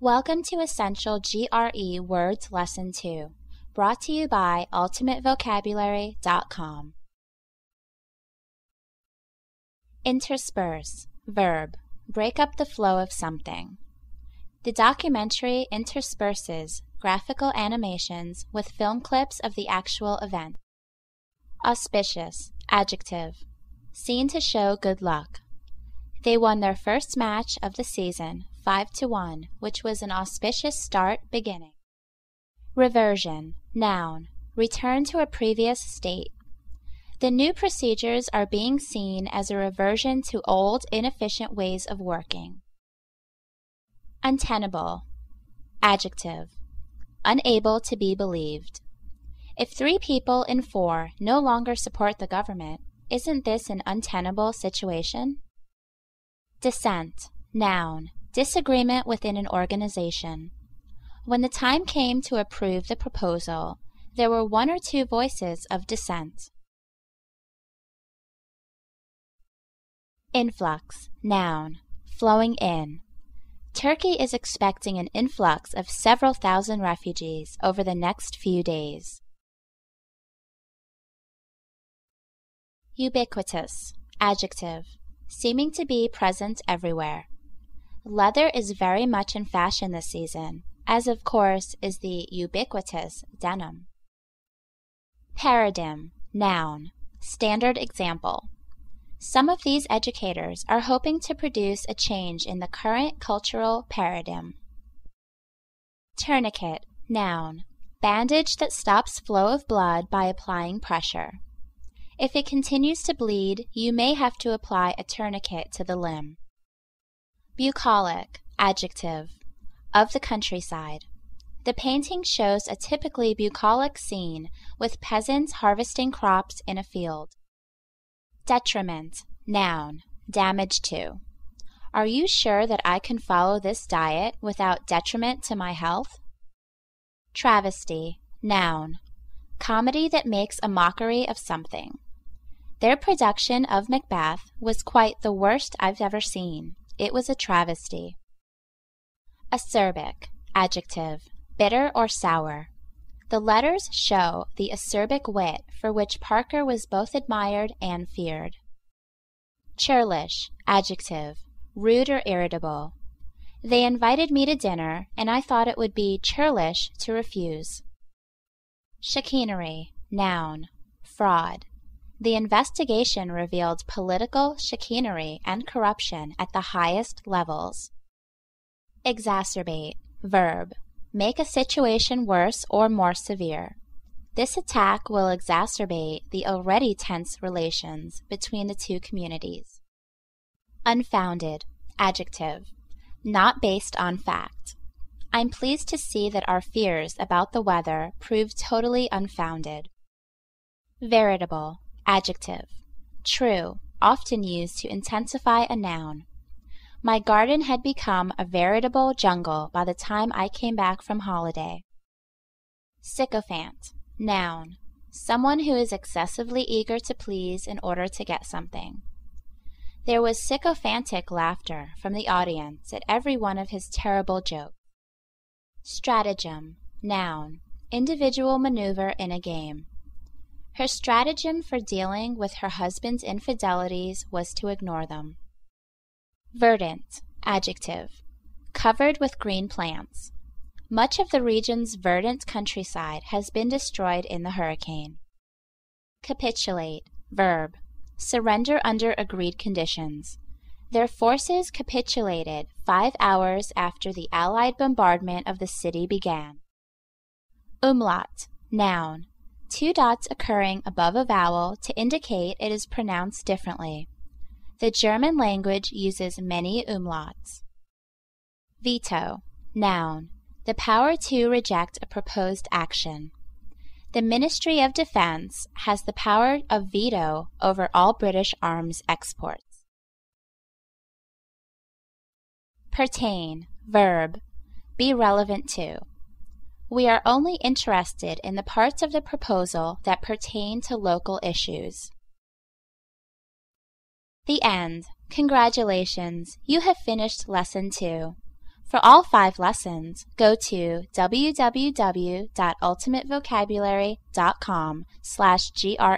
Welcome to Essential GRE Words Lesson 2, brought to you by ultimatevocabulary.com. Intersperse, verb, break up the flow of something. The documentary intersperses graphical animations with film clips of the actual event. Auspicious, adjective, seen to show good luck. They won their first match of the season, 5-1, which was an auspicious start beginning. Reversion, noun, return to a previous state. The new procedures are being seen as a reversion to old, inefficient ways of working. Untenable, adjective, unable to be believed. If 3 people in 4 no longer support the government, isn't this an untenable situation? Dissent, noun, disagreement within an organization. When the time came to approve the proposal, there were 1 or 2 voices of dissent. Influx, noun, flowing in. Turkey is expecting an influx of several thousand refugees over the next few days. Ubiquitous, adjective, seeming to be present everywhere. Leather is very much in fashion this season, as of course is the ubiquitous denim. Paradigm, noun, standard example. Some of these educators are hoping to produce a change in the current cultural paradigm. Tourniquet, noun, bandage that stops flow of blood by applying pressure. If it continues to bleed, you may have to apply a tourniquet to the limb. Bucolic, adjective, of the countryside. The painting shows a typically bucolic scene with peasants harvesting crops in a field. Detriment, noun, damage to. Are you sure that I can follow this diet without detriment to my health? Travesty, noun, comedy that makes a mockery of something. Their production of Macbeth was quite the worst I've ever seen. It was a travesty. Acerbic, adjective, bitter or sour. The letters show the acerbic wit for which Parker was both admired and feared. Churlish, adjective, rude or irritable. They invited me to dinner, and I thought it would be churlish to refuse. Chicanery, noun, fraud. The investigation revealed political chicanery and corruption at the highest levels. Exacerbate, verb, make a situation worse or more severe. This attack will exacerbate the already tense relations between the 2 communities. Unfounded, adjective, not based on fact. I'm pleased to see that our fears about the weather proved totally unfounded. Veritable, adjective, true, often used to intensify a noun. My garden had become a veritable jungle by the time I came back from holiday. Sycophant, noun, someone who is excessively eager to please in order to get something. There was sycophantic laughter from the audience at every one of his terrible jokes. Stratagem, noun, individual maneuver in a game. Her stratagem for dealing with her husband's infidelities was to ignore them. Verdant, adjective, covered with green plants. Much of the region's verdant countryside has been destroyed in the hurricane. Capitulate, verb, surrender under agreed conditions. Their forces capitulated 5 hours after the Allied bombardment of the city began. Umlaut, noun, 2 dots occurring above a vowel to indicate it is pronounced differently. The German language uses many umlauts. Veto, noun, the power to reject a proposed action. The Ministry of Defense has the power of veto over all British arms exports. Pertain, verb, be relevant to. We are only interested in the parts of the proposal that pertain to local issues. The end. Congratulations, you have finished Lesson 2. For all 5 lessons, go to www.ultimatevocabulary.com/GRE.